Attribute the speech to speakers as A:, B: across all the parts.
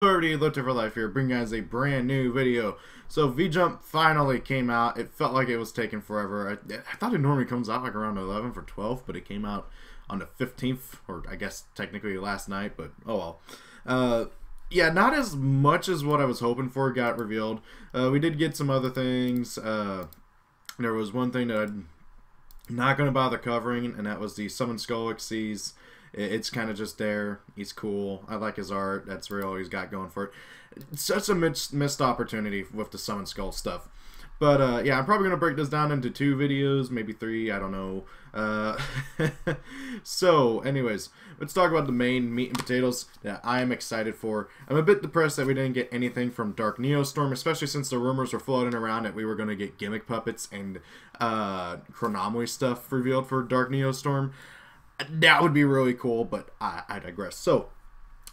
A: Already looked for life here, bringing you guys a brand new video. So Vjump finally came out. It felt like it was taking forever. I thought it normally comes out like around 11th or 12th, but it came out on the 15th, or I guess technically last night, but oh well. Yeah, not as much as what I was hoping for got revealed. We did get some other things. There was one thing that I'm not going to bother covering, and that was the Summon Skull Xyz. It's kind of just there. He's cool. I like his art. That's really all he's got going for it. It's such a missed opportunity with the Summon Skull stuff. But yeah, I'm probably going to break this down into 2 videos, maybe 3, I don't know. So, anyways, let's talk about the main meat and potatoes that I'm excited for. I'm a bit depressed that we didn't get anything from Dark Neostorm, especially since the rumors were floating around that we were going to get gimmick puppets and Chronomoly stuff revealed for Dark Neostorm. That would be really cool, but I digress. So,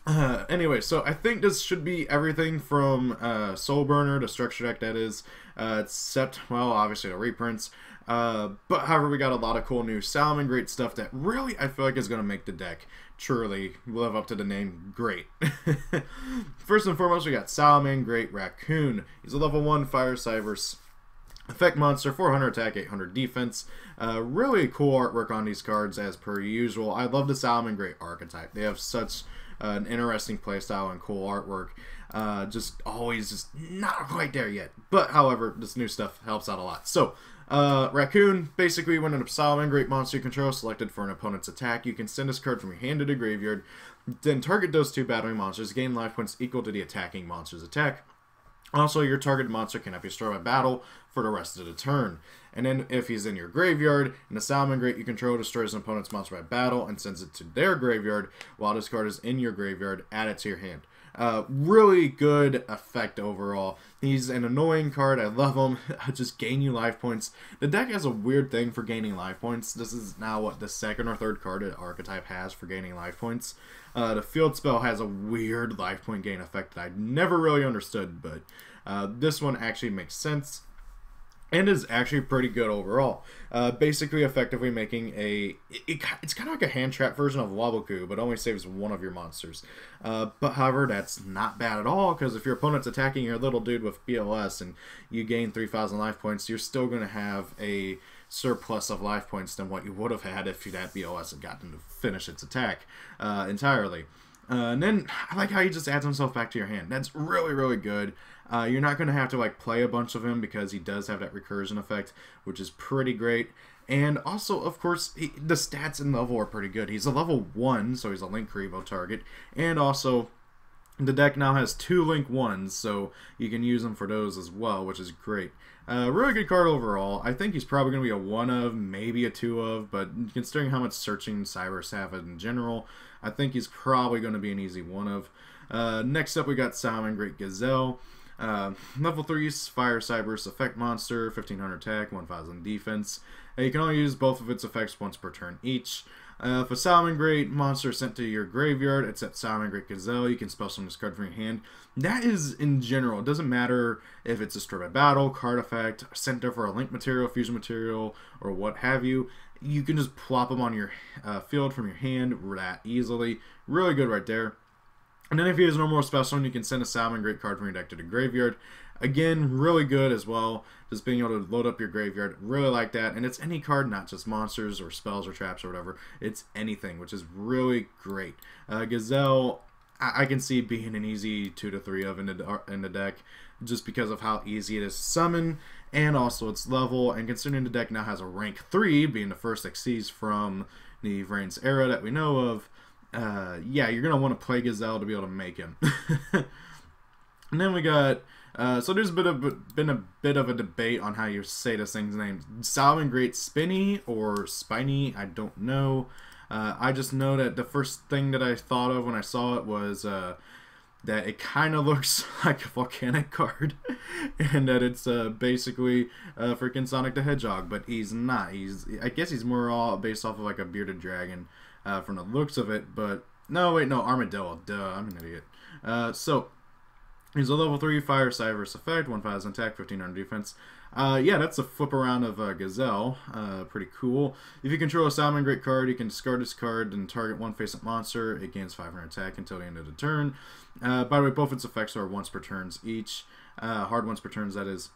A: anyway, so I think this should be everything from Soul Burner to Structure Deck, that is, except, well, obviously the reprints. But however, we got a lot of cool new Salamangreat stuff that really I feel like is going to make the deck truly live up to the name great. First and foremost, we got Salamangreat Raccoon. He's a level 1 Fire Cybers effect monster, 400 attack, 800 defense. Really cool artwork on these cards as per usual. I love the Salamangreat archetype. They have such an interesting playstyle and cool artwork. Just always just not quite there yet. But however, this new stuff helps out a lot. So, Raccoon, basically when a Salamangreat monster you control is selected for an opponent's attack, you can send this card from your hand to the graveyard, then target those 2 battling monsters, gain life points equal to the attacking monster's attack. Also, your target monster cannot be destroyed by battle for the rest of the turn. And then, if he's in your graveyard, and the Salamangreat you control destroys an opponent's monster by battle and sends it to their graveyard, while this card is in your graveyard, add it to your hand. Really good effect overall. He's an annoying card. I love him. Just gain you life points. The deck has a weird thing for gaining life points. This is now what the 2nd or 3rd card that archetype has for gaining life points. The field spell has a weird life point gain effect that I never really understood, but this one actually makes sense and is actually pretty good overall. Basically, effectively making it's kind of like a hand trap version of Waboku, but only saves one of your monsters. But however, that's not bad at all, because if your opponent's attacking your little dude with BLS and you gain 3,000 life points, you're still going to have a surplus of life points than what you would have had if that BLS had gotten to finish its attack entirely. And then I like how he just adds himself back to your hand. That's really, really good. You're not going to have to like play a bunch of him because he does have that recursion effect, which is pretty great. And also, of course, the stats and level are pretty good. He's a level 1, so he's a Link Revo target. And also, the deck now has 2 Link 1s, so you can use them for those as well, which is great. Really good card overall. I think he's probably going to be a 1 of, maybe a 2 of, but considering how much searching Cybers have in general, I think he's probably going to be an easy 1 of. Next up, we got Salamangreat Gazelle. Level 3 Fire Cybers effect monster, 1500 attack, 1000 defense. You can only use both of its effects once per turn each. If a Salamangreat monster is sent to your graveyard, except Salamangreat Gazelle, you can spell summon this card from your hand. That is in general. It doesn't matter if it's destroyed by battle, card effect, sent there for a link material, fusion material, or what have you. You can just plop them on your field from your hand that easily. Really good right there. And then if he has no more special, you can send a Salamangreat card from your deck to the graveyard. Again, really good as well. Just being able to load up your graveyard. Really like that. And it's any card, not just monsters or spells or traps or whatever. It's anything, which is really great. Gazelle, I can see being an easy 2 to 3 of in the deck, just because of how easy it is to summon, and also its level. And considering the deck now has a rank 3, being the first Xyz from the Vrain's era that we know of, yeah, you're going to want to play Gazelle to be able to make him. And then we got, so there's been a bit of a debate on how you say this thing's name. Salamangreat Spinny or Spinny, I don't know. I just know that the first thing that I thought of when I saw it was that it kind of looks like a volcanic card, and that it's basically freaking Sonic the Hedgehog, but he's not. I guess he's more all based off of like a bearded dragon from the looks of it, but no, wait, no, Armadillo. Duh, I'm an idiot. So He's a level 3 fire cyber's effect, 1,000 attack, 1,500 defense. Yeah, that's a flip around of Gazelle. Pretty cool. If you control a Salamangreat card, you can discard this card and target one face-up monster. It gains 500 attack until the end of the turn. By the way, both its effects are once per turns each. Hard once per turns, that is.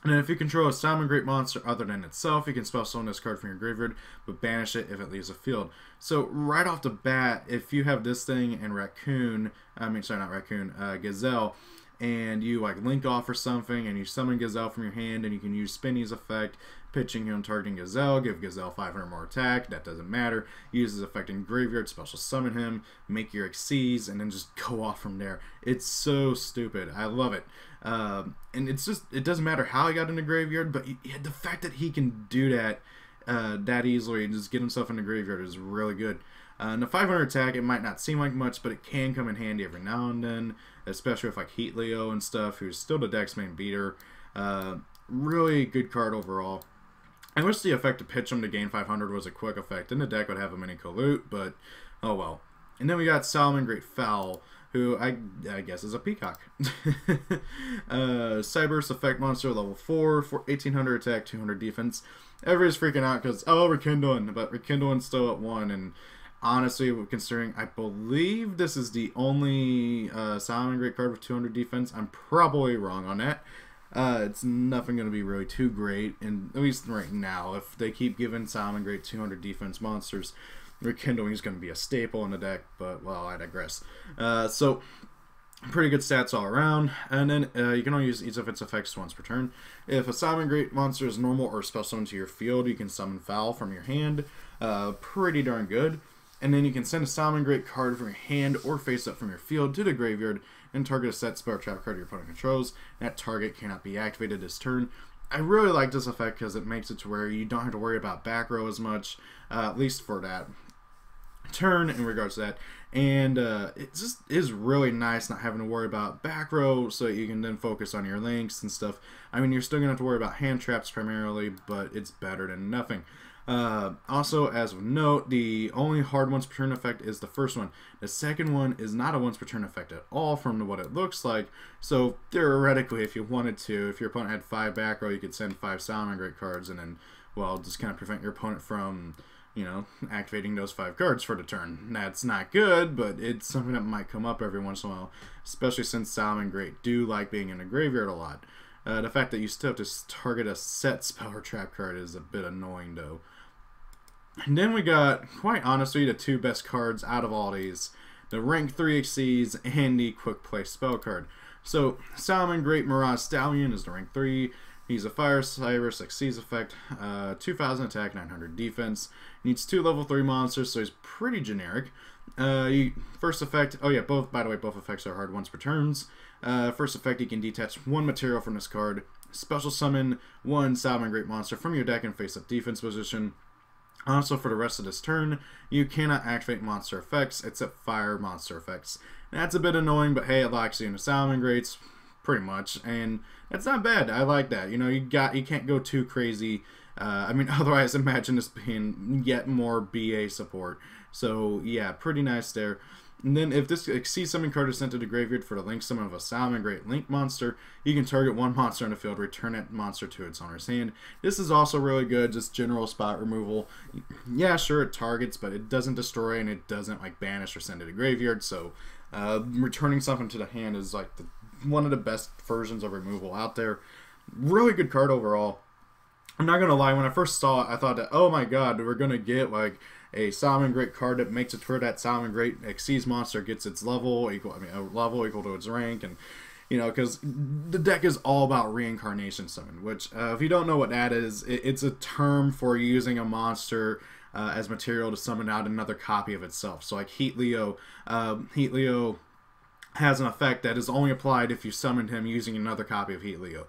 A: And then if you control a Salamangreat monster other than itself, you can spell summon this card from your graveyard, but banish it if it leaves the field. So right off the bat, if you have this thing and Raccoon, Gazelle, and you like link off or something, and you summon Gazelle from your hand, and you can use Spinny's effect, pitching him, targeting Gazelle, give Gazelle 500 more attack, that doesn't matter. Use his effect in graveyard, special summon him, make your Xyz, and then just go off from there. It's so stupid. I love it. And it's just, it doesn't matter how he got in the graveyard, but the fact that he can do that that easily and just get himself in the graveyard is really good. And the 500 attack, it might not seem like much, but it can come in handy every now and then, especially with like Heat Leo and stuff, who's still the deck's main beater. Really good card overall. I wish the effect to pitch him to gain 500 was a quick effect. Then the deck would have him in Colute, but oh well. And then we got Salamangreat Fowl, who I guess is a peacock. Cyber's effect monster, level 4, for 1,800 attack, 200 defense. Everybody's freaking out because, oh, Rekindling, but Rekindling's still at 1, and honestly, considering I believe this is the only Salamangreat card with 200 defense, I'm probably wrong on that. It's nothing going to be really too great, and at least right now, if they keep giving Salamangreat 200 defense monsters, Rekindling is going to be a staple in the deck, but, well, I digress. So, pretty good stats all around, and then you can only use each of its effects once per turn. If a Salamangreat monster is normal or special summon to your field, you can summon Foul from your hand. Pretty darn good. And then you can send a Salamangreat card from your hand or face up from your field to the graveyard and target a set spell or trap card your opponent controls. That target cannot be activated this turn. I really like this effect because it makes it to where you don't have to worry about back row as much, at least for that turn in regards to that. And it just is really nice not having to worry about back row, so you can then focus on your links and stuff. I mean, you're still going to have to worry about hand traps primarily, but it's better than nothing. Also, as of note, the only hard once per turn effect is the first one. The second one is not a once per turn effect at all from what it looks like. So theoretically, if you wanted to, if your opponent had 5 back row, you could send 5 Salamangreat cards and then, well, just kind of prevent your opponent from, you know, activating those 5 cards for the turn. That's not good, but it's something that might come up every once in a while, especially since Salamangreat do like being in the graveyard a lot. The fact that you still have to target a set spell or trap card is a bit annoying, though. And then we got, quite honestly, the 2 best cards out of all these. The rank 3 Xyz and the quick play spell card. So, Salamangreat Mirage Stallion is the rank 3. He's a Fire Cyrus Xyz effect, 2,000 attack, 900 defense. Needs 2 level 3 monsters, so he's pretty generic. First effect, oh yeah, by the way, both effects are hard once per turns. First effect, you can detach 1 material from this card. Special summon 1 Salamangreat monster from your deck in face-up defense position. Also, for the rest of this turn, you cannot activate monster effects except fire monster effects. That's a bit annoying, but hey, it locks you into Salamangreats, pretty much, and that's not bad. I like that. You know, you can't go too crazy. I mean, otherwise, imagine this being yet more BA support. So yeah, pretty nice there. And then if this Xyz summon card is sent to the graveyard for the link summon of a Salamangreat link monster, you can target 1 monster on the field, return that monster to its owner's hand. This is also really good, just general spot removal. Yeah, sure, it targets, but it doesn't destroy and it doesn't like banish or send to the graveyard, so returning something to the hand is like one of the best versions of removal out there. Really good card overall. I'm not gonna lie, when I first saw it, I thought that, oh my god, we're gonna get like a Salamangreat card that makes it to where that Salamangreat Xyz monster gets its level equal, a level equal to its rank, and you know, because the deck is all about reincarnation summon, which if you don't know what that is, it's a term for using a monster as material to summon out another copy of itself. So like Heat Leo has an effect that is only applied if you summoned him using another copy of Heat Leo.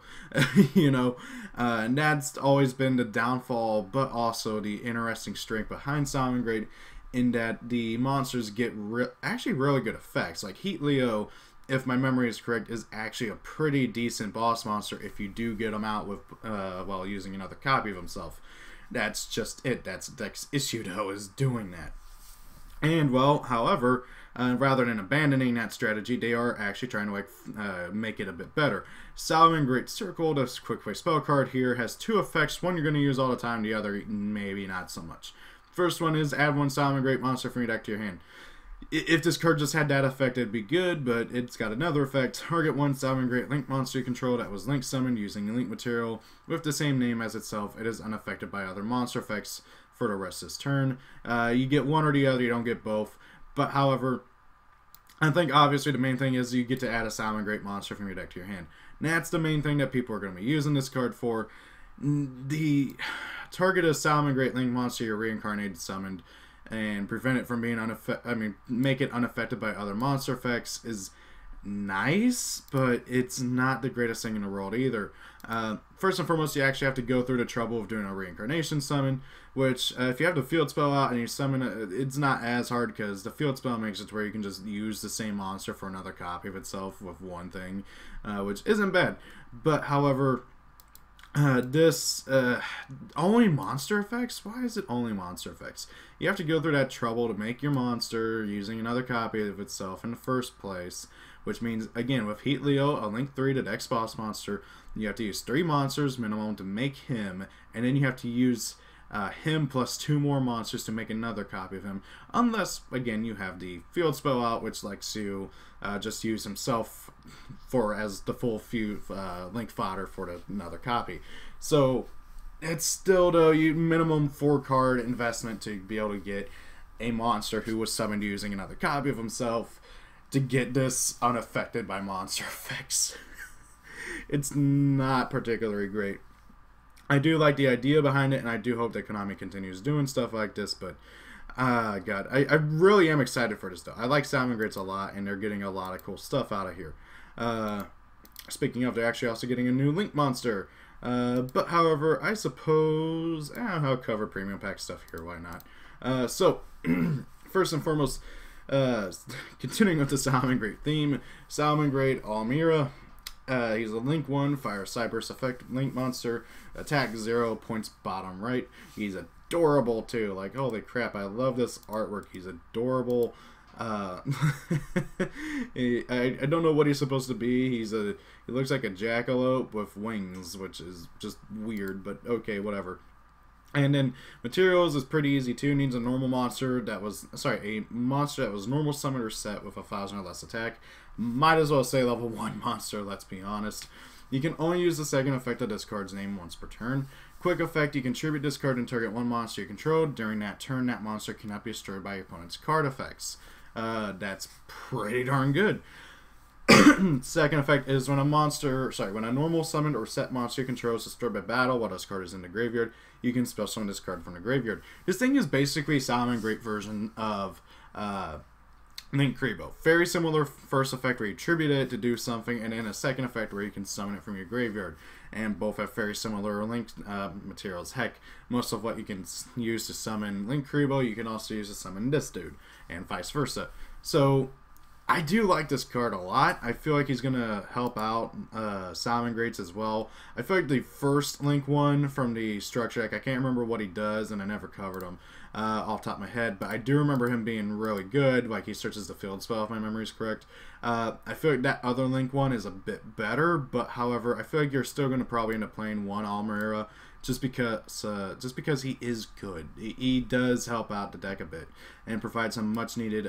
A: You know, and that's always been the downfall, but also the interesting strength behind Salamangreat, in that the monsters get actually really good effects. Like Heat Leo, if my memory is correct, is actually a pretty decent boss monster if you do get him out with, well, using another copy of himself. That's just it. That's the deck's issue, though, is doing that. And, well, however, Rather than abandoning that strategy, they are actually trying to like make it a bit better. Salamangreat Circle, this quick play spell card here, has two effects. One you're going to use all the time, the other maybe not so much. First one is add one Salamangreat monster from your deck to your hand. If this card just had that effect, it'd be good, but it's got another effect. Target one Salamangreat Link monster you control that was Link summoned using Link material with the same name as itself. It is unaffected by other monster effects for the rest of this turn. You get one or the other, you don't get both. But however, I think obviously the main thing is you get to add a Salamangreat monster from your deck to your hand. And that's the main thing that people are going to be using this card for. The target a Salamangreat Link monster you're reincarnated summoned and prevent it from being make it unaffected by other monster effects is nice, but it's not the greatest thing in the world either. First and foremost, you actually have to go through the trouble of doing a reincarnation summon, which if you have the field spell out and you summon it, it's not as hard because the field spell makes it to where you can just use the same monster for another copy of itself with one thing, which isn't bad. But however, this only monster effects? Why is it only monster effects? You have to go through that trouble to make your monster using another copy of itself in the first place, which means, again, with Heat Leo, a Link 3 to Dex Boss monster, you have to use 3 monsters minimum to make him, and then you have to use him plus 2 more monsters to make another copy of him, unless, again, you have the field spell out, which lets you just use himself for as the full Link fodder for another copy. So it's still the minimum 4 card investment to be able to get a monster who was summoned using another copy of himself to get this unaffected by monster effects. It's not particularly great. I do like the idea behind it, and I do hope that Konami continues doing stuff like this, but God, I really am excited for this, though. I like Salamangreats a lot, and they're getting a lot of cool stuff out of here. Speaking of, they're actually also getting a new Link monster. But, however, I suppose I'll cover premium pack stuff here. Why not? So, first and foremost, continuing with the Salamangreat theme, Salamangreat Almira. He's a Link 1, Fire Cyberse effect Link monster, attack 0, points bottom right. He's adorable too, like holy crap, I love this artwork, he's adorable. I don't know what he's supposed to be. He looks like a jackalope with wings, which is just weird, but okay, whatever. And then materials is pretty easy too. Needs a normal monster that was a monster that was normal summoned or set with 1,000 or less attack. Might as well say level 1 monster, let's be honest. You can only use the second effect of this card's name once per turn. Quick effect, you can tribute this card and target 1 monster you control. During that turn, that monster cannot be destroyed by your opponent's card effects. That's pretty darn good. Second effect is when a normal summoned or set monster you control is destroyed by battle while this card is in the graveyard, you can special summon this card from the graveyard. This thing is basically a Salamangreat version of Link Kribo. Very similar first effect where you tribute it to do something, and then a second effect where you can summon it from your graveyard. And both have very similar Link materials. Heck, most of what you can use to summon Link Kribo, you can also use to summon this dude, and vice versa. So, I do like this card a lot. I feel like he's going to help out Salamangreats as well. I feel like the first Link one from the structure deck, I can't remember what he does, and I never covered him off the top of my head, but I do remember him being really good. Like, he searches the field spell, if my memory is correct. I feel like that other Link one is a bit better, but however, I feel like you're still going to probably end up playing one Almira just because he is good. He does help out the deck a bit and provide some much needed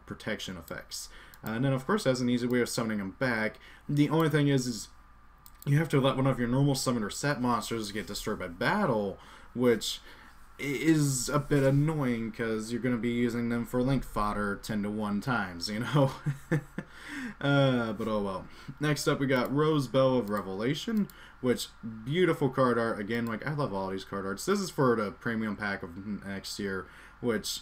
A: protection effects. And then, of course, has an easy way of summoning him back. The only thing is you have to let one of your normal summon or set monsters get destroyed by battle, which is a bit annoying because you're going to be using them for Link fodder 10-to-1 times, you know? But oh well. Next up, we got Rose Belle of Revelation, which beautiful card art. Again, like, I love all these card arts. This is for the premium pack of next year, which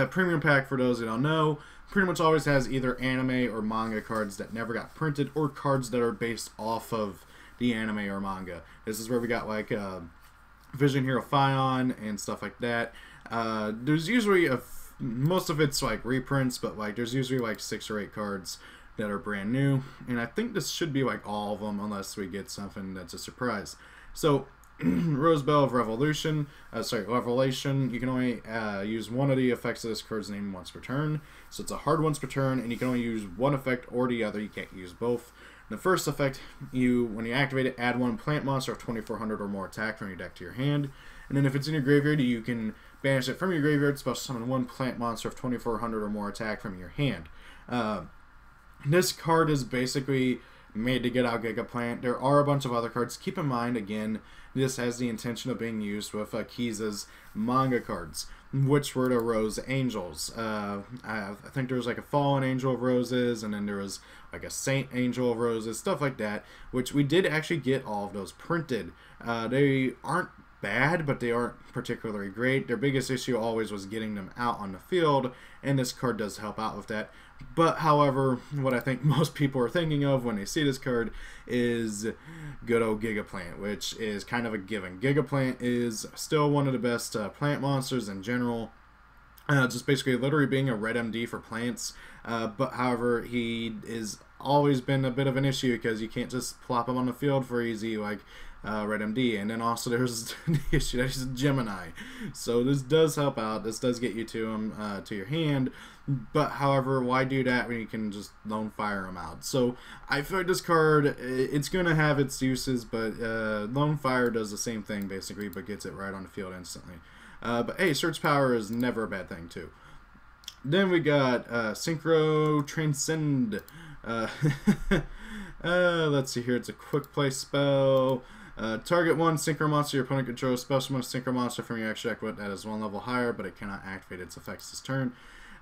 A: premium pack, for those who don't know, pretty much always has either anime or manga cards that never got printed or cards that are based off of the anime or manga. This is where we got like Vision Hero Phion and stuff like that. There's usually most of it's like reprints, but like there's usually like 6 or 8 cards that are brand new, and I think this should be like all of them unless we get something that's a surprise. So Rose Belle of Revelation. Revelation. You can only use one of the effects of this card's name once per turn. So it's a hard once per turn, and you can only use one effect or the other. You can't use both. The first effect, when you activate it, add one plant monster of 2400 or more attack from your deck to your hand. And then if it's in your graveyard, you can banish it from your graveyard, special summon one plant monster of 2400 or more attack from your hand. This card is basically made to get out Gigaplant. There are a bunch of other cards. Keep in mind, again, this has the intention of being used with Kiza's manga cards, which were the Rose Angels. I think there was like a Fallen Angel of Roses, and then there was like a Saint Angel of Roses, stuff like that, which we did actually get all of those printed. They aren't bad, but they aren't particularly great. Their biggest issue always was getting them out on the field, and this card does help out with that. But, however, what I think most people are thinking of when they see this card is good old Gigaplant, which is kind of a given. Gigaplant is still one of the best plant monsters in general. Just basically literally being a red MD for plants. But, however, he is always been a bit of an issue because you can't just plop him on the field for easy like red MD. And then also there's the issue that he's a Gemini. So this does help out. This does get you to him, to your hand. But, however, why do that when you can just lone fire him out? So I feel like this card, it's going to have its uses, but lone fire does the same thing basically, but gets it right on the field instantly. But hey, search power is never a bad thing too. Then we got Synchro Transcend. Let's see here. It's a quick play spell. Target one Synchro monster your opponent controls. Special summon a Synchro monster from your extra deck that is one level higher, but it cannot activate its effects this turn.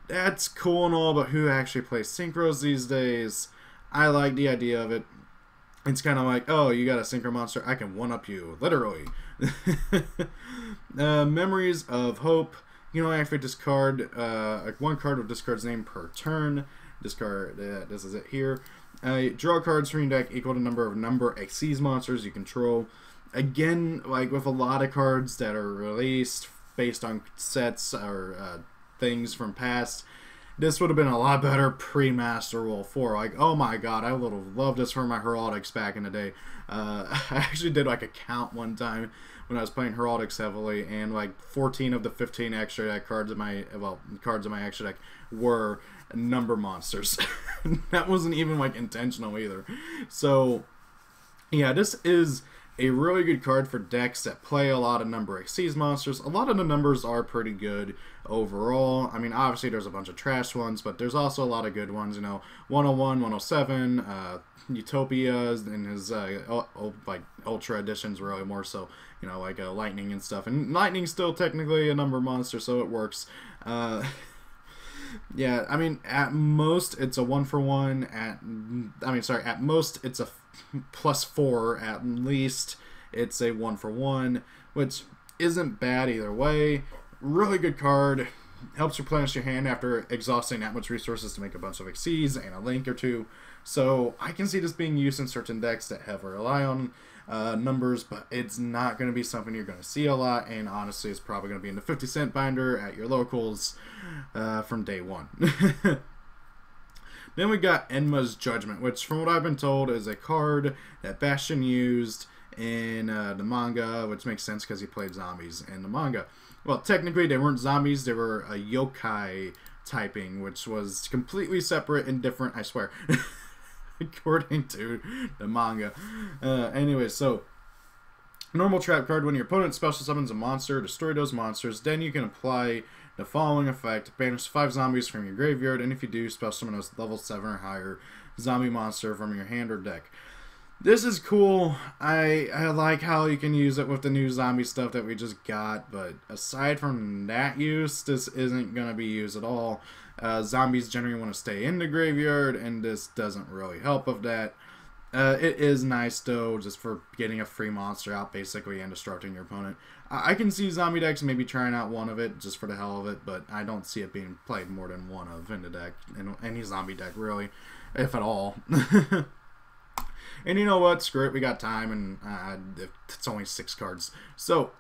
A: That's cool and all, but who actually plays Synchros these days? I like the idea of it. It's kind of like, oh, you got a Synchro monster, I can one-up you, literally. Memories of Hope. You can only activate this card, one card with this card's name per turn. This card, this is it here. Draw cards from your deck equal to number Xyz monsters you control. Again, like with a lot of cards that are released based on sets or things from past, this would have been a lot better pre-Master Rule 4. Like, oh my god, I would have loved this for my Heraldics back in the day. I actually did like a count one time when I was playing Heraldics heavily, and like 14 of the 15 extra deck cards in my extra deck were number monsters. That wasn't even like intentional either. So yeah, this is a really good card for decks that play a lot of number Xyz monsters. A lot of the numbers are pretty good overall. I mean, obviously there's a bunch of trash ones, but there's also a lot of good ones. You know, 101, 107, Utopia and his like Ultra editions really more so. You know, like Lightning and stuff. And Lightning's still technically a number monster, so it works. Yeah, I mean, at most it's a 1-for-1. At most it's a +4. At least it's a 1-for-1, which isn't bad either way. Really good card. Helps replenish your hand after exhausting that much resources to make a bunch of Xyz and a link or two. So I can see this being used in certain decks that heavily rely on numbers, but it's not going to be something you're going to see a lot, and honestly it's probably going to be in the 50-cent binder at your locals from day one. Then we got Enemas Judgement, which from what I've been told is a card that Bastion used in the manga, which makes sense because he played zombies in the manga. Well, technically they weren't zombies, they were a yokai typing, which was completely separate and different, I swear. According to the manga. Anyway, so normal trap card: when your opponent special summons a monster, destroy those monsters. Then you can apply the following effect: banish 5 zombies from your graveyard, and if you do, special summon a level 7 or higher zombie monster from your hand or deck. This is cool. I like how you can use it with the new zombie stuff that we just got, but aside from that use, this isn't going to be used at all. Zombies generally want to stay in the graveyard, and this doesn't really help with that. It is nice, though, just for getting a free monster out, basically, and disrupting your opponent. I can see zombie decks maybe trying out one of it, just for the hell of it, but I don't see it being played more than one of in the deck, in any zombie deck, really, if at all. And you know what? Screw it. We got time, and it's only 6 cards. So,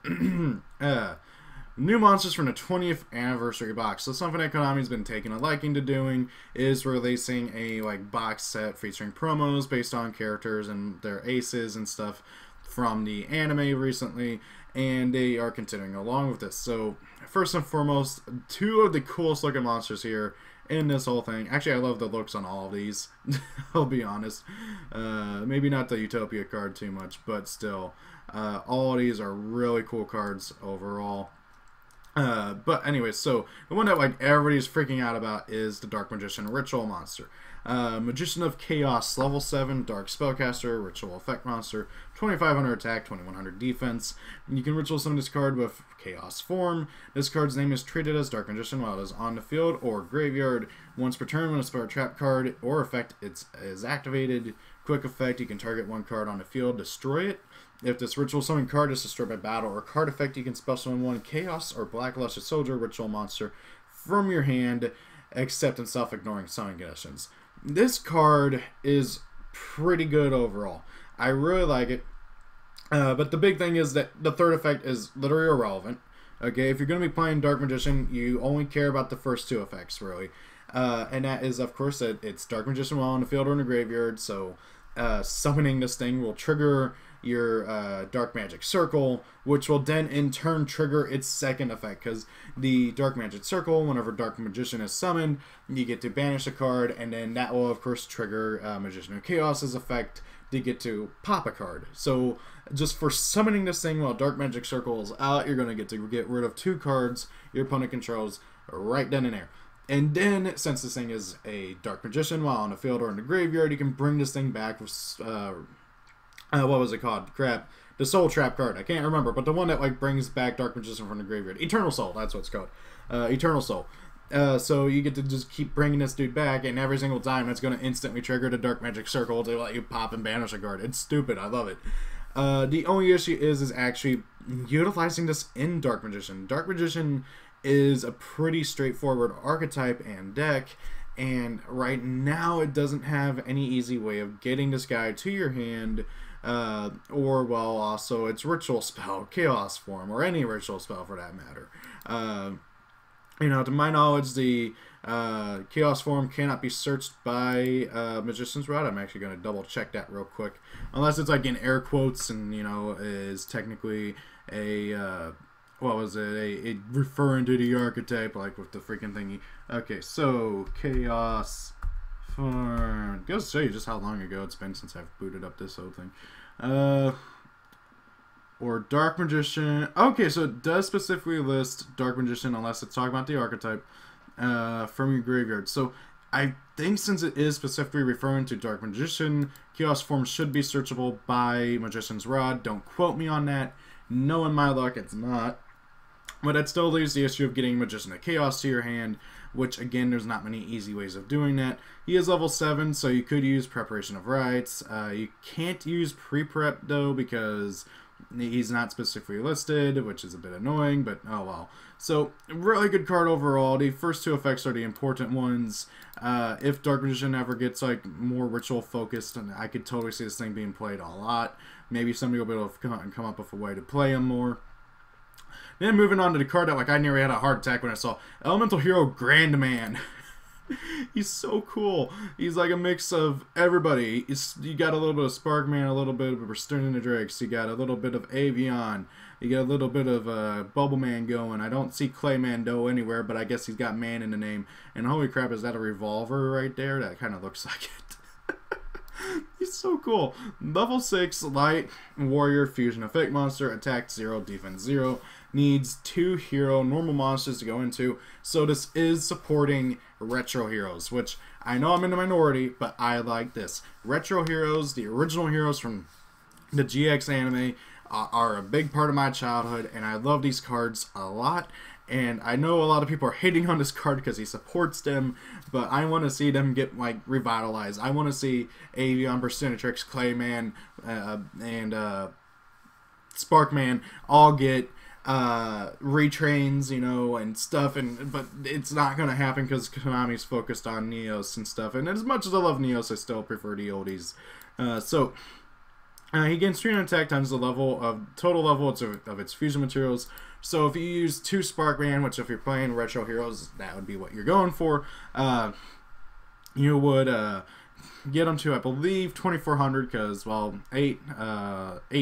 A: new monsters from the 20th anniversary box. So something that Konami's been taking a liking to doing is releasing a box set featuring promos based on characters and their aces and stuff from the anime recently, and they are continuing along with this. So first and foremost, two of the coolest looking monsters here in this whole thing. Actually, I love the looks on all of these. I'll be honest. Maybe not the Utopia card too much, but still, all of these are really cool cards overall. But anyway, so the one that like everybody's freaking out about is the Dark Magician Ritual Monster. Magician of Chaos, level 7, Dark Spellcaster, Ritual Effect Monster, 2500 attack, 2100 defense. You can ritual summon this card with Chaos form. This card's name is treated as Dark Magician while it is on the field or graveyard. Once per turn, when a spell or trap card or effect is activated, quick effect, you can target one card on the field, destroy it. If this ritual summon card is destroyed by battle or card effect, you can spell summon one Chaos or Black Luster Soldier ritual monster from your hand, except in self-ignoring summoning conditions. This card is pretty good overall. I really like it. But the big thing is that the third effect is literally irrelevant. Okay, if you're going to be playing Dark Magician, you only care about the first two effects, really. And that is, of course, that it's Dark Magician while on the field or in the graveyard, so summoning this thing will trigger your Dark Magic Circle, which will then in turn trigger its second effect, because the Dark Magic Circle, whenever Dark Magician is summoned, you get to banish a card, and then that will of course trigger Magician of Chaos's effect to get to pop a card. So just for summoning this thing while Dark Magic Circle is out, you're going to get rid of two cards your opponent controls right then and there. And then, since this thing is a Dark Magician while on the field or in the graveyard, you can bring this thing back with what was it called? Crap. The Soul Trap card. I can't remember, but the one that like brings back Dark Magician from the graveyard. Eternal Soul, that's what it's called. Eternal Soul. So you get to just keep bringing this dude back, and every single time it's going to instantly trigger the Dark Magic Circle to let you pop and banish a card. It's stupid. I love it. The only issue is actually utilizing this in Dark Magician. Dark Magician is a pretty straightforward archetype and deck, and right now it doesn't have any easy way of getting this guy to your hand, or well, also its ritual spell, Chaos form, or any ritual spell for that matter. You know, to my knowledge, the Chaos form cannot be searched by Magician's Rod. I'm actually going to double check that real quick, unless it's like in air quotes and, you know, is technically a what was it? A referring to the archetype, like with the freaking thingy. Okay, so Chaos form. Goes to show you just how long ago it's been since I've booted up this whole thing. Or Dark Magician. Okay, so it does specifically list Dark Magician unless it's talking about the archetype from your graveyard. So I think since it is specifically referring to Dark Magician, Chaos form should be searchable by Magician's Rod. Don't quote me on that. Knowing my luck, it's not. But that still leaves the issue of getting Magician of Chaos to your hand, which, again, there's not many easy ways of doing that. He is level 7, so you could use Preparation of Rites. You can't use Pre-Prep, though, because he's not specifically listed, which is a bit annoying, but oh well. So, really good card overall. The first two effects are the important ones. If Dark Magician ever gets, like, more ritual-focused, I could totally see this thing being played a lot. Maybe somebody will be able to come up with a way to play him more. Then moving on to the card that like I nearly had a heart attack when I saw Elemental Hero Grandman. He's so cool. He's like a mix of everybody. You got a little bit of Sparkman, a little bit of Returning the Drakes. You got a little bit of Avion. You got a little bit of Bubbleman going. I don't see Claymando anywhere, but I guess he's got man in the name. And holy crap, is that a revolver right there? That kind of looks like it. He's so cool. Level 6 Light Warrior Fusion Effect Monster. Attack 0, Defense 0. Needs 2 hero normal monsters to go into. So this is supporting retro heroes, which I know I'm in the minority, but I like this. Retro heroes, the original heroes from the GX anime, are a big part of my childhood, and I love these cards a lot. And I know a lot of people are hating on this card because he supports them, but I want to see them get like revitalized. I want to see Avion, Persinatrix, Clayman, and Sparkman all get retrains, you know, and stuff, but it's not going to happen because Konami's focused on Neos and stuff, and as much as I love Neos, I still prefer the oldies. He gains 300 attack times the level of total level of its fusion materials. So if you use 2 Sparkman, which if you're playing retro heroes, that would be what you're going for, you would get them to, I believe, 2,400 because, well, 8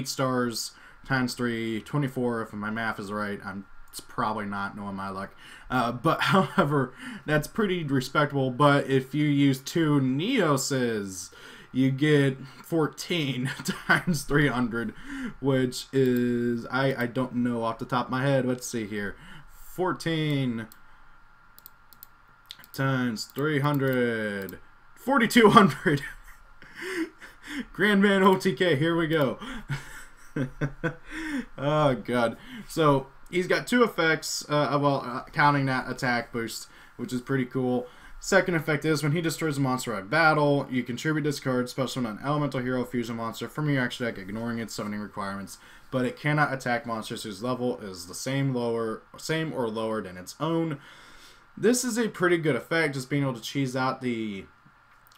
A: stars times 3, 24, if my math is right. It's probably not, knowing my luck. But, however, that's pretty respectable. But if you use 2 Neoses, you get 14 times 300, which is, I don't know off the top of my head. Let's see here. 14 times 300, 4,200. Grandman OTK, here we go. Oh, God. So, he's got 2 effects, counting that attack boost, which is pretty cool. Second effect is, when he destroys a monster at battle, you contribute this card, special on an elemental hero fusion monster from your action deck, ignoring its summoning requirements, but it cannot attack monsters whose level is the same or lower than its own. This is a pretty good effect, just being able to cheese out the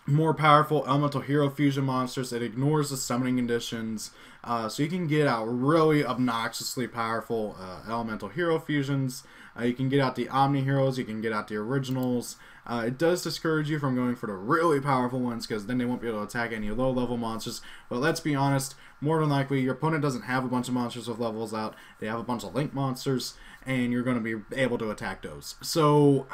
A: more powerful elemental hero fusion monsters. It ignores the summoning conditions, so you can get out really obnoxiously powerful elemental hero fusions. You can get out the Omni heroes, you can get out the originals. It does discourage you from going for the really powerful ones, because then they won't be able to attack any low level monsters. But let's be honest, more than likely your opponent doesn't have a bunch of monsters with levels out. They have a bunch of link monsters, and you're going to be able to attack those. So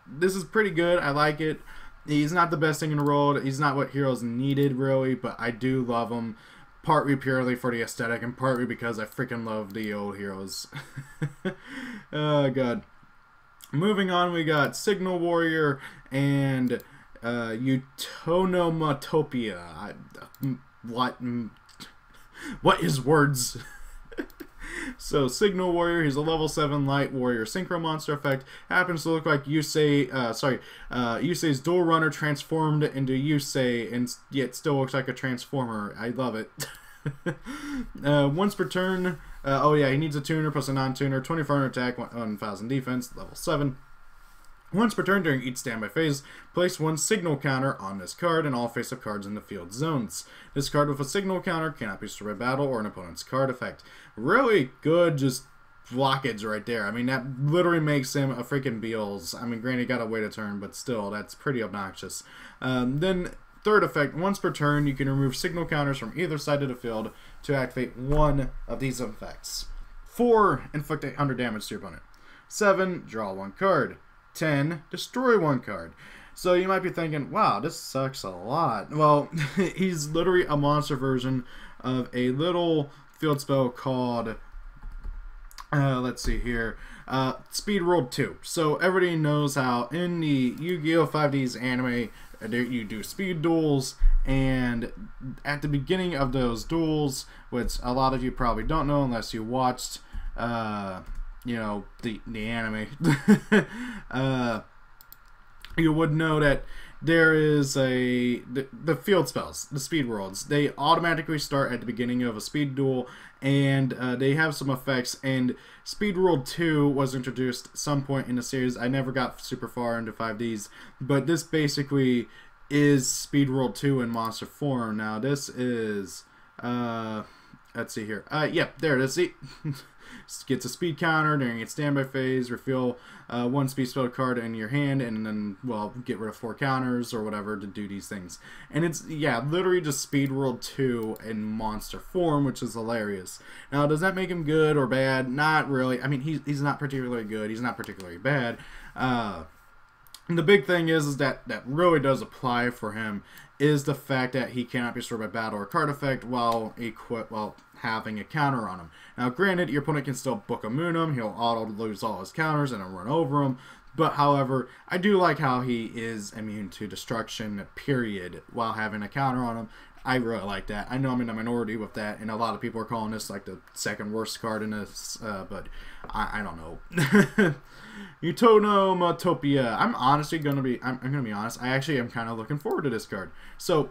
A: this is pretty good. I like it. He's not the best thing in the world. He's not what heroes needed, really, but I do love him. Partly purely for the aesthetic, and partly because I freaking love the old heroes. Oh, God. Moving on, we got Signal Warrior and Utano Mappa. What is words? So, Signal Warrior, he's a level 7 Light Warrior Synchro monster effect. Happens to look like Yusei's Dual Runner transformed into Yusei, and yet still looks like a Transformer. I love it. Once per turn, oh yeah, he needs a tuner plus a non-tuner, 2,400 attack, 1,000 defense, level 7. Once per turn during each standby phase, place 1 signal counter on this card and all face-up cards in the field zones. This card with a signal counter cannot be destroyed by battle or an opponent's card effect. Really good, just blockage right there. I mean, that literally makes him a freaking Beals. I mean, granted, he got to wait a turn, but still, that's pretty obnoxious. Then, third effect, once per turn, you can remove signal counters from either side of the field to activate 1 of these effects. 4, inflict 800 damage to your opponent. 7, draw 1 card. 10, destroy 1 card. So you might be thinking, wow, this sucks a lot. Well, he's literally a monster version of a little field spell called, let's see here, Speed World 2. So everybody knows how in the Yu-Gi-Oh! 5D's anime, you do speed duels, and at the beginning of those duels, which a lot of you probably don't know unless you watched you know, the anime, you would know that there is the field spells, the speed worlds. They automatically start at the beginning of a speed duel, and they have some effects. And Speed World 2 was introduced at some point in the series. I never got super far into 5Ds, but this basically is Speed World 2 in monster form. Now this is, let's see here. Yep, there it is. See. Gets a speed counter during its standby phase, refill 1 speed spell card in your hand, and then, well, get rid of 4 counters or whatever to do these things. And it's, yeah, literally just Speed World 2 in monster form, which is hilarious. Now, does that make him good or bad? Not really. I mean, he's not particularly good. He's not particularly bad. And the big thing is that really does apply for him is the fact that he cannot be destroyed by battle or card effect while having a counter on him. Now, granted, your opponent can still YgoAmino him. He'll auto lose all his counters and then run over him. But, however, I do like how he is immune to destruction, period, while having a counter on him. I really like that. I know I'm in a minority with that, and a lot of people are calling this like the second worst card in this, but I don't know. Utano Mappa. I'm honestly gonna be honest. I actually am kind of looking forward to this card. So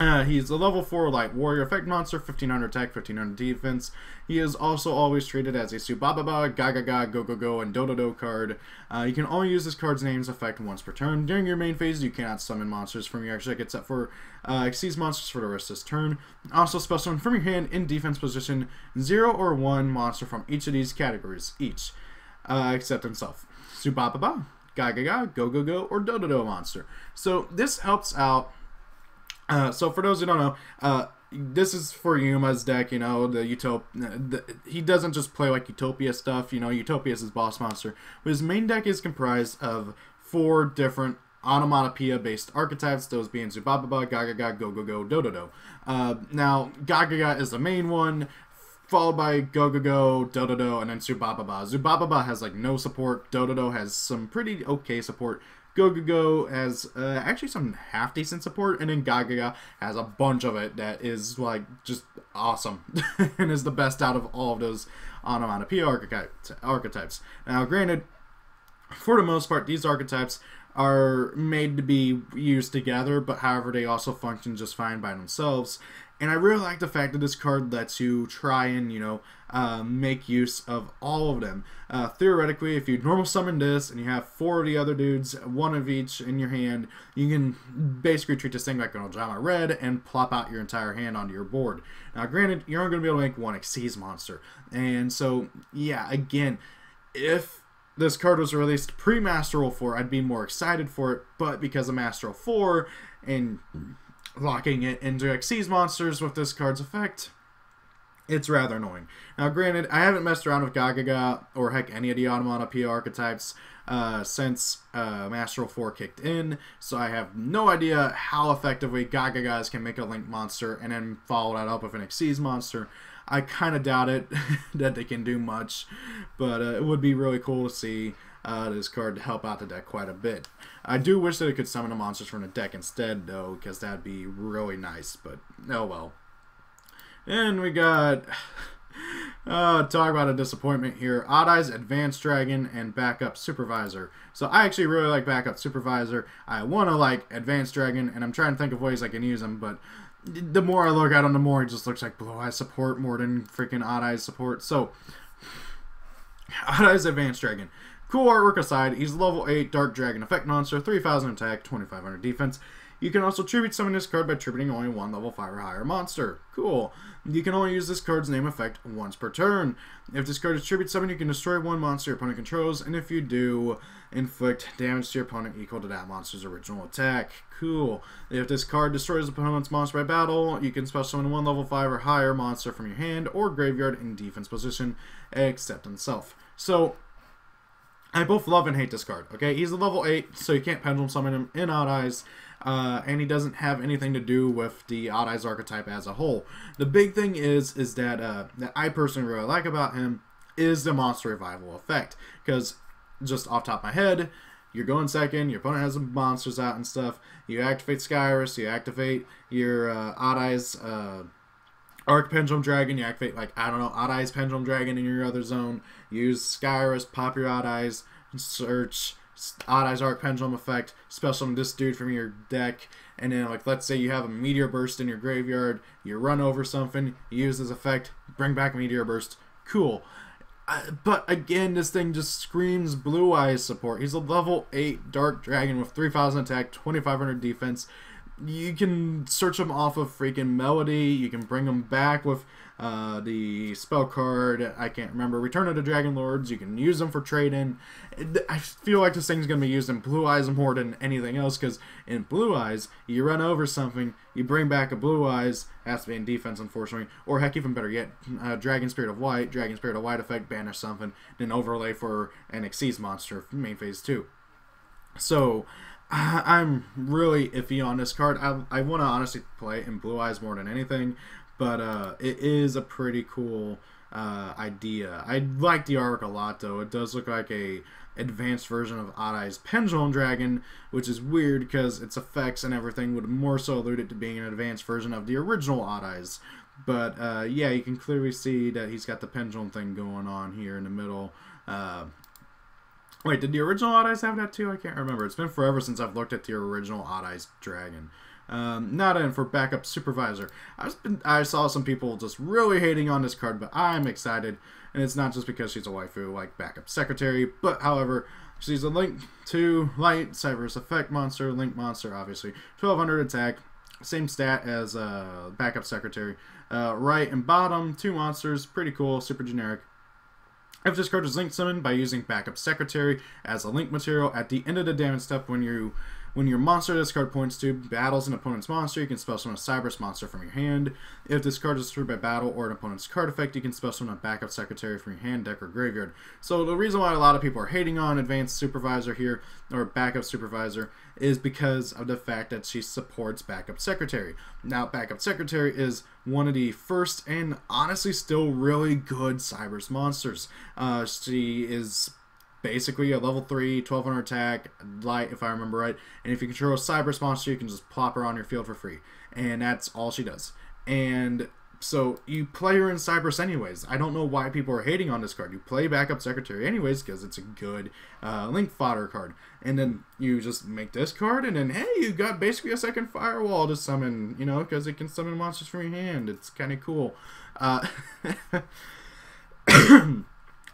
A: he's a level 4 Light Warrior effect monster, 1500 attack, 1500 defense. He is also always treated as a Subababa, Gagaga, Go, and Dododo card. You can only use this card's name's effect once per turn. During your main phase, you cannot summon monsters from your action deck except for exceeds monsters for the rest of this turn. Also, special summon from your hand in defense position 0 or 1 monster from each of these categories, each. Except himself. Subababa, Gagaga, Go, or Dododo monster. So this helps out So for those who don't know, this is for Yuma's deck, you know, he doesn't just play like Utopia stuff, you know, Utopia is his boss monster, but his main deck is comprised of 4 different onomatopoeia-based archetypes, those being Zubababa, Gagaga, Go-Go-Go, Do-Do-Do. Now, Gagaga is the main one, followed by Go-Go-Go, Do-Do-Do, and then Zubababa. Zubababa has, like, no support, Do-Do-Do has some pretty okay support, Go-Go-Go has actually some half-decent support, and then Gagaga has a bunch of it that is, like, just awesome, and is the best out of all of those onomatopoeia archetypes. Now, granted, for the most part, these archetypes are made to be used together, but however, they also function just fine by themselves. And I really like the fact that this card lets you try and, you know, make use of all of them. Theoretically, if you normal summon this and you have 4 of the other dudes, 1 of each in your hand, you can basically treat this thing like an Ojama Red and plop out your entire hand onto your board. Now, granted, you're only going to be able to make 1 Xyz monster. And so, yeah, again, if this card was released pre-Master Rule 4, I'd be more excited for it, but because of Master Rule 4 and locking it into Xyz monsters with this card's effect, it's rather annoying. Now, granted, I haven't messed around with Gagaga or heck any of the onomatopoeia archetypes since Master Rule 4 kicked in, so I have no idea how effectively Gagagas can make a Link monster and then follow that up with an Xyz monster. I kind of doubt it that they can do much, but it would be really cool to see this card to help out the deck quite a bit. I do wish that it could summon the monsters from the deck instead, though, because that'd be really nice, but oh well. And we got, talk about a disappointment here, Odd Eyes Advanced Dragon and Backup Supervisor. So I actually really like Backup Supervisor. I want to like Advanced Dragon, and I'm trying to think of ways I can use them, but the more I look at him, the more he just looks like Blue Eyes support more than freaking Odd Eyes support. So, Odd Eyes Advanced Dragon. Cool artwork aside, he's level 8 Dark Dragon effect monster, 3,000 attack, 2,500 defense. You can also tribute summon this card by tributing only 1 level 5 or higher monster. Cool. You can only use this card's name effect once per turn. If this card is tribute summoned, you can destroy 1 monster your opponent controls, and if you do, inflict damage to your opponent equal to that monster's original attack. Cool. If this card destroys the opponent's monster by battle, you can special summon 1 level 5 or higher monster from your hand or graveyard in defense position, except himself. So, I both love and hate this card, okay? He's a level 8, so you can't pendulum summon him in Odd Eyes, and he doesn't have anything to do with the Odd Eyes archetype as a whole. The big thing is that I personally really like about him is the monster revival effect, because just off the top of my head, you're going second, your opponent has some monsters out and stuff, you activate Skyrus, you activate your Odd Eyes Arc Pendulum Dragon, you activate, like, I don't know, Odd Eyes Pendulum Dragon in your other zone, use Skyrus, pop your Odd Eyes, search Odd Eyes Arc Pendulum effect, special summon this dude from your deck, and then, like, let's say you have a Meteor Burst in your graveyard, you run over something, you use this effect, bring back Meteor Burst, cool. But again, this thing just screams Blue Eyes support. He's a level 8 Dark Dragon with 3,000 attack, 2,500 defense. You can search him off of freaking Melody. You can bring him back with the spell card. I can't remember. Return of the Dragon Lords. You can use them for trade-in. I feel like this thing's going to be used in Blue Eyes more than anything else, because in Blue Eyes, you run over something, you bring back a Blue Eyes, has to be in defense, unfortunately, or heck, even better yet, Dragon Spirit of White effect, banish something, then overlay for an Xyz monster, main phase 2. So, I'm really iffy on this card. I want to honestly play it in Blue Eyes more than anything, but it is a pretty cool idea. I like the artwork a lot, though. It does look like a advanced version of Odd Eyes Pendulum Dragon, which is weird because its effects and everything would more so allude it to being an advanced version of the original Odd Eyes. But yeah, you can clearly see that he's got the pendulum thing going on here in the middle. Wait, did the original Odd Eyes have that too? I can't remember. It's been forever since I've looked at the original Odd Eyes Dragon. Not in for Backup Supervisor. I saw some people just really hating on this card, but I'm excited. And it's not just because she's a waifu like Backup Secretary, but however, she's a Link 2 Light Cyberus Effect monster, Link monster, obviously. 1,200 attack, same stat as Backup Secretary. Right and bottom, 2 monsters, pretty cool, super generic. If this card is Link summoned by using Backup Secretary as a Link material at the end of the damage step when you When your monster this card points to battles an opponent's monster, you can spell summon a Cyberus monster from your hand. If this card is destroyed by battle or an opponent's card effect, you can spell summon a backup secretary from your hand, deck, or graveyard. So the reason why a lot of people are hating on Advanced Supervisor here, or Backup Supervisor, is because of the fact that she supports Backup Secretary. Now, Backup Secretary is one of the first and honestly still really good Cyberus monsters. She is basically a level 3, 1200 attack, light if I remember right, and if you control a Cyberus monster, you can just plop her on your field for free, and that's all she does. And so you play her in Cyberus anyways. I don't know why people are hating on this card. You play Backup Secretary anyways because it's a good link fodder card, and then you just make this card, and then hey, you got basically a second firewall to summon, you know, because it can summon monsters from your hand. It's kind of cool.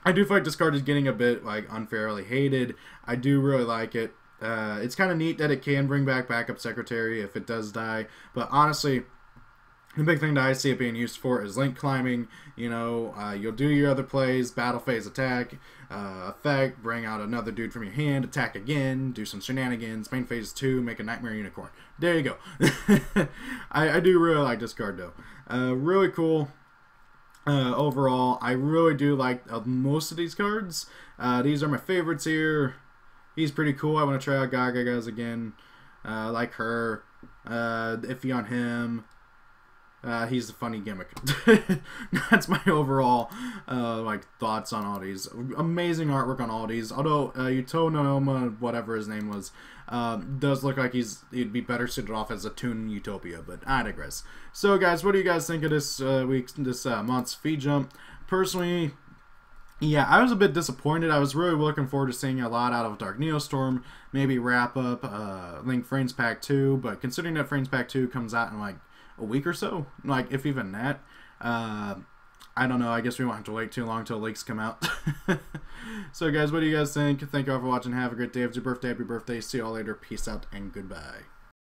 A: I do feel like this card is getting a bit like unfairly hated. I do really like it. It's kind of neat that it can bring back Backup Secretary if it does die. But honestly, the big thing that I see it being used for is link climbing. You know, you'll do your other plays, battle phase attack, effect, bring out another dude from your hand, attack again, do some shenanigans, main phase 2, make a Nightmare Unicorn. There you go. I do really like this card though. Really cool. Overall, I really do like most of these cards. These are my favorites here. He's pretty cool. I want to try out YgoAmino again. Like her. Iffy on him. He's a funny gimmick. That's my overall like thoughts on all these. Amazing artwork on all these. Although Utano Mappa, whatever his name was, does look like he'd be better suited off as a Toon Utopia, but I digress. So guys, what do you guys think of this month's Vjump? Personally, yeah, I was a bit disappointed. I was really looking forward to seeing a lot out of Dark Neostorm, maybe wrap up Link Frames Pack 2, but considering that Frames Pack 2 comes out in like a week or so, like if even that, I don't know, I guess we won't have to wait too long till leaks come out. So guys, what do you guys think? Thank you all for watching. Have a great day. If it's your birthday, happy birthday. See you all later. Peace out and goodbye.